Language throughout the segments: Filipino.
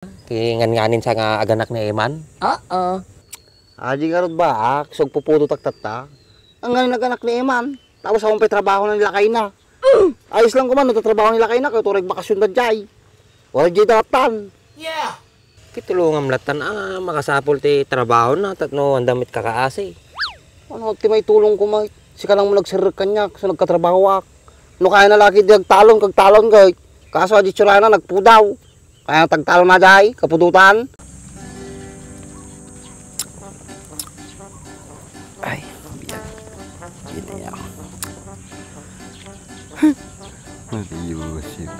Kingan-nganin sa nga aganak ni Eman. Oo. Aji nga ron ba, kusog puputo tagtata. Ang galing nag-anak ni Eman. Tapos akong trabaho ng lakay na. Ayos lang ko man, natatrabaho ng lakay na, kaya tureg bakasyon na jay. Wala jay daratan. Yeah. Kitulungan latan makasapol ti trabaho na tatno ang damit kakaasi. Ano, ti may tulong ko may. Sika lang mo nagsirir kanya, kasi nagkatrabaho ak. No kaya na laki di kagtalon kay. Kaso aji tsura na nagpudaw. Kaya tagtalon na jay, kapudutan. Ay, biyan. Gini ako. Mariusip.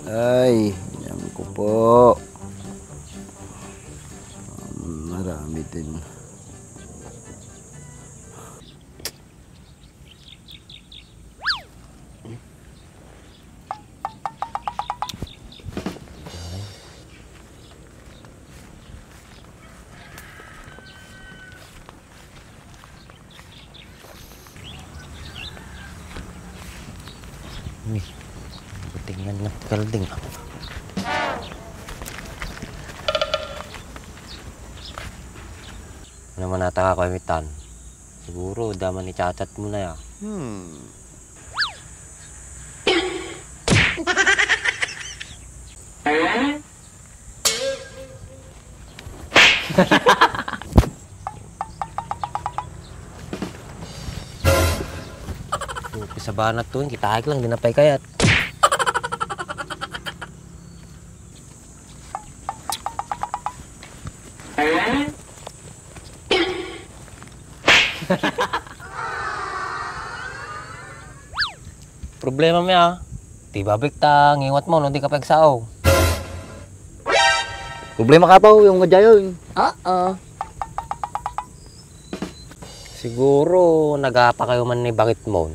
Ay, yan ko po. Marami din. Tingnan na kalding. Naman nataka ko imitan. Siguro daman i-chat mo na ya. Sa banat tuwing kita lang dinapay kayat. Problema mo ya. Di babik ta ngiwat mo no di ka pagsao. Problema ka pa yung ngayon. Oo. Siguro nagapa kayo man ni bakit mo.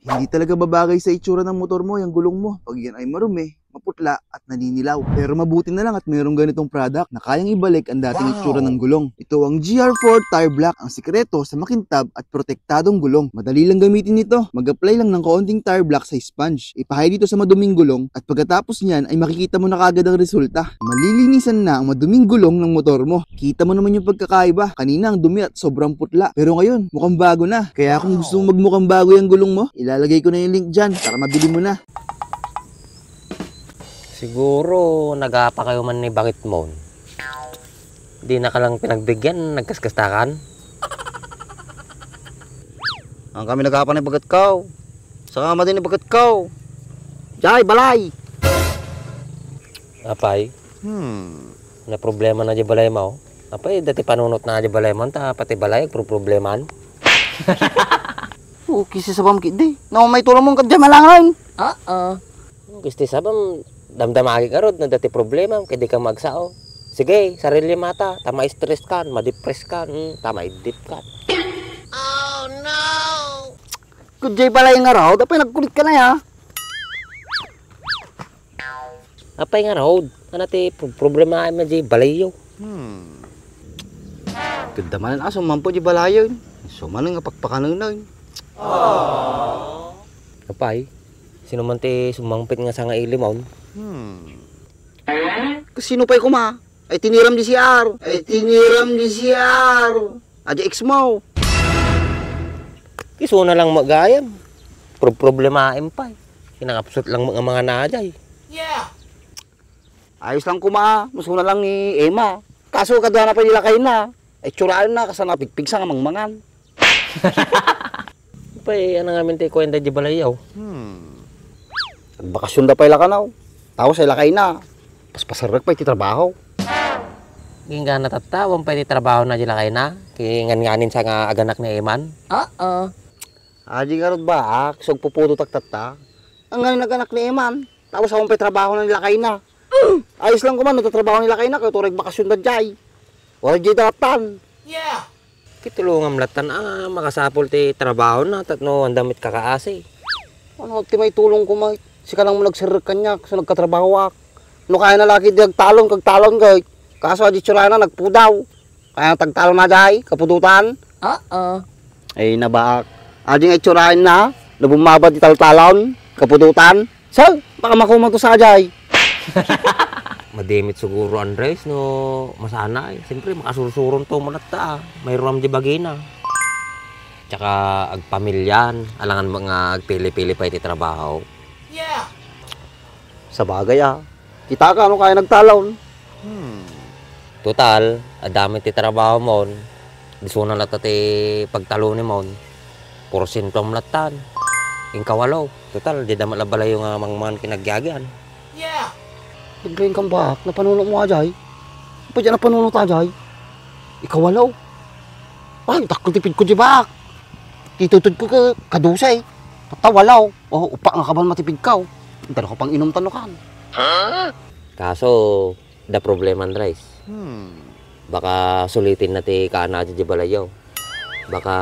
Hindi talaga babagay sa itsura ng motor mo, yung gulong mo. Pag yan ay marumi, maputla at naninilaw. Pero mabuti na lang at mayroong ganitong product na kayang ibalik ang dating itsura ng gulong. Ito ang GR4 Tire Black, ang sikreto sa makintab at protektadong gulong. Madali lang gamitin ito. Mag-apply lang ng kaunting tire black sa sponge. Ipahay dito sa maduming gulong at pagkatapos niyan ay makikita mo na kagad ang resulta. Malilinisan na ang maduming gulong ng motor mo. Kita mo naman yung pagkakaiba. Kanina ang dumi at sobrang putla. Pero ngayon, mukhang bago na. Kaya kung gusto mong magmukhang bago yung gulong mo, ilalagay ko na yung link dyan para mabili mo na. Siguro nagapa kayo man ni bakit mo. Di na ka lang pinagbigyan, nagkaskastakan. Ang kami naghapan ng bagat kaw. Saka din ng bagat kaw. Jay, balay. Apay? Na problema na di balay mo. Apay, dati panunot na di balay mo, ta pati balay, probleman. Okay si sabam kidi. Na may tulong mong kadya malangan. Oo. Gusto sabam, damdamagi ka rod na dati problema, kaya di ka magsao. Sige, sarili mata, tama stress ka, ma-depress ka, tama i-dip ka. Oh no! Kudjay balay nga raw, dapat nagkulit ka na ya. Apay nga road, ano ti problema ay medyo balayo. Ganda man ang aso, mampo di balayon. Suman nga pagpakanunan. Apay, sino man ti sumangpit nga sa nga ilimon. Sino pa'y kuma? Ay tiniram di CR. Aja ex mo. Iso na lang magayam. Problemain pa. Kinakapsot lang mga naday. Ayos lang kuma. Masuna lang ni Emma. Kaso kadwa na pa nila kayo na. Ay tsuraan na kasi napigpig sa mangmangan. Apay, ano nga minti kwenta di balayaw. Nagbakasyon da pa ila ka na. Tapos ay lakay na. Paspasarag pa iti trabaho. Nga natatawan pa iti trabaho na dila kayo na. Kingan-nganin sa nga aganak ni Eman. Oo. Aji nga ron ba, kusog puputo tagtata. Ang galing nag-anak ni Eman. Tapos akong pa'y trabaho ng lakay na. Ayos lang ko man, natatrabaho ng lakay na, kaya tureg bakasyon na jay. Wala jay daratan. Kitulungan latan makasapol ti trabaho na tatno ang damit kakaasi. Ano, ti may tulong ko may. Sika lang mo nagsirir kanya, kasi nagkatrabaho ak. No kaya na laki di kagtalon kay. Kaso di tsura na nagpudaw. Kaya tagtalon na jay, kapudutan. Oo. Ay nabaak. Adi nga itsurahin na, nabumabad di taltalon, kapudutan. Saan? Baka makumang to sa Ajay. Madimit siguro Andres no masanay. Siyempre makasursuron to manatta. Mayroon di bagina. Tsaka agpamilyan, alangan mga agpili-pili pa iti trabaho. Sa bagay Kita ka, ano kaya nagtalon? Total, adami ti trabaho mon. Disuna na ti pagtalo ni mon. Porsyento ang latan. Ingkawalo. Total, di da malabalay yung mga kinagyagyan. Biglayin kang bak, napanunok mo Ajay. Pa dyan napanunok Ajay. Ikaw walaw. Ay, takot tipid ko di bak. Titutod ko ka, kadusay. Tatawalaw. O, upa nga kabal matipid ka. Dalo ka pang inom tanukan. Kaso, da problema Andres. Baka sulitin na ti kaana di balayaw. Baka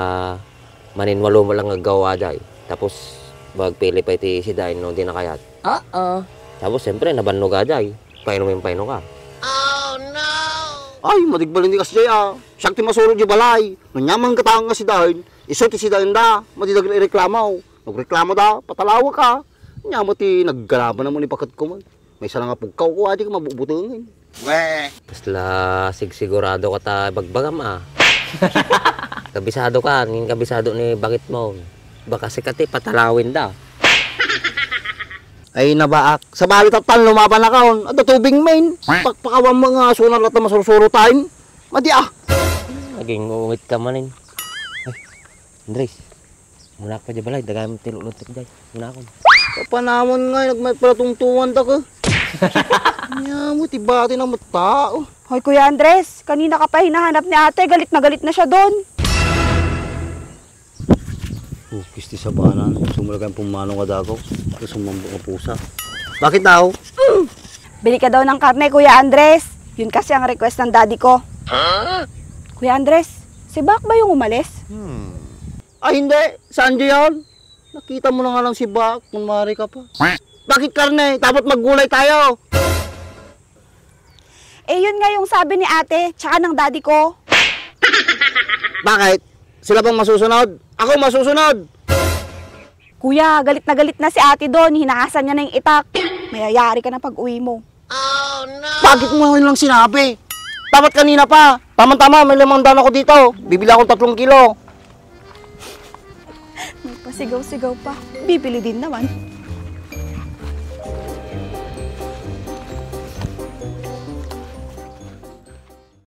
maninwalo mo lang agawa day. Tapos, magpili pa iti si Dain no di nakayat. Tapos, siyempre, nabannog aday. Painumin paino ka. Ay, madigbalin di kasi Jay Siyak ti masurog di balay. Nanyaman katang nga si Dain. Iso ti si Dain da. Madidagal ireklamaw. Nagreklamo da, patalawa ka. Nyamo ti naggalaban naman ipakat ko man. May isa nga pugkaw ko, adi ka mabubutungin. Pasla sigurado ka ta bagbagam Kabisado ka, ngin kabisado ni bakit mo. Baka sikati patalawin da. Ay nabaak. Sa bali tatan lumaban na kaon. At tubing main. Pakpakawan mga sunar at masursuro time. Madi Naging ungit ka manin. Ay, Andres. Muna ka pa di balay, dagay mo tiluluntik day. Muna ako. Kapanamon nga, nagmay palatungtuan ta ka. Nya mo, tibati na matao. Hoy, Kuya Andres, kanina ka pa hinahanap ni ate. Galit na siya doon. Kisti sa banan. Sumulagan pumano ka dako. Sumambo ka pusa. Bakit daw? Bili ka daw ng karne, Kuya Andres. Yun kasi ang request ng daddy ko. Kuya Andres, si Bak ba yung umalis? Ay hindi, saan diyan? Nakita mo na nga lang si Bak, kung maaari ka pa. Bakit karne? Dapat maggulay tayo. Eh, yun nga yung sabi ni ate, tsaka ng daddy ko. Bakit? Sila bang masusunod? Ako masusunod. Kuya, galit na si ate doon. Hinakasan niya na yung itak. Mayayari ka na pag uwi mo. Bakit mo ngayon lang sinabi? Dapat kanina pa. Tama-tama, may 500 ako dito. Bibili akong 3 kilo. May pasigaw-sigaw pa. Bibili din naman.